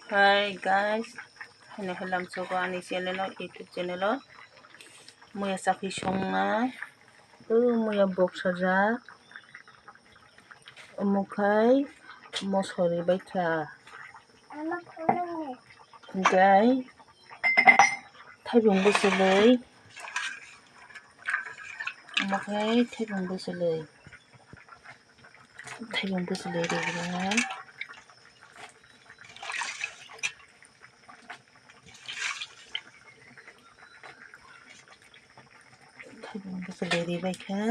Hi guys, hinahalam so ko ani channel YouTube channel muya chakhui songnai muya box sajak umukai mosori baikha gai thaibung bwswlwi umukai thaibung bwswlwi rwgrai thaibung bwswlwi ribaikha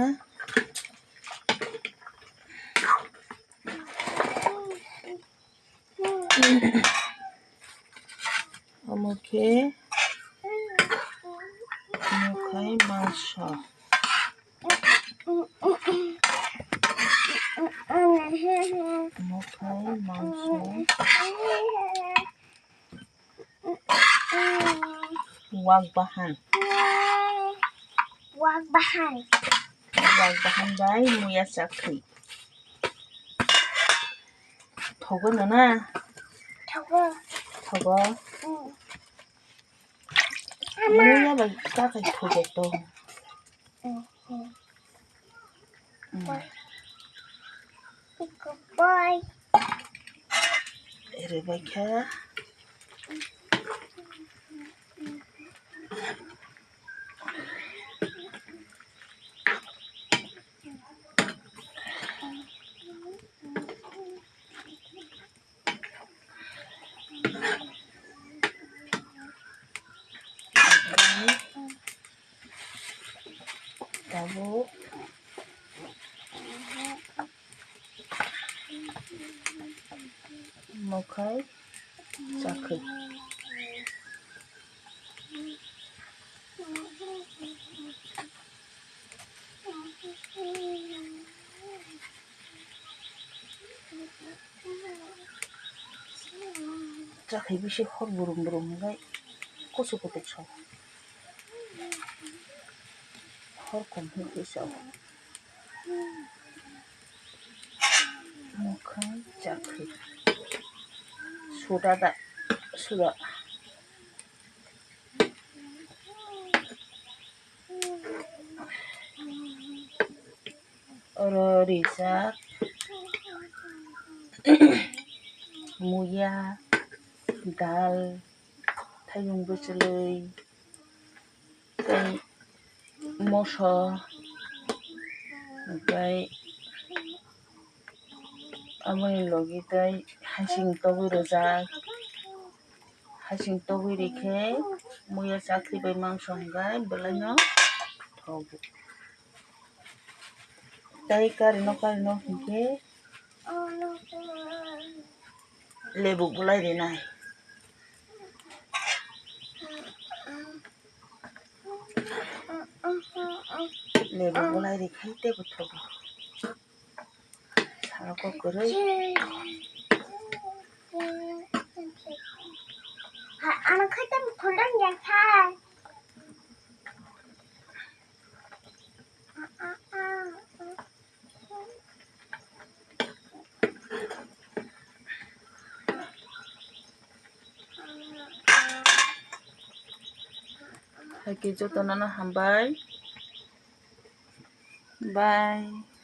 umukai mangso uakbahan bai muya chakhui thogo na thogo muya bai chakhui thogo to Bye. ribaikha tabo umukai chakhui chakhui bisi hor burum gai koso kotok so hor komhu so umukai chakhui suda oro rijak muya dal thaibung bwswlwi tei moso oमफ्राय amoni logi tei hasing togui rwjak hasing togui rikhe muya chakhui bai mangso hingkhe belai no thogo tei kari no hingkhe lebu bulai rinai lebu bulai rikhai tebo thogo saroko kwrwi Ano khai tam thuldan yang khai. Haiki jotono hambai bye.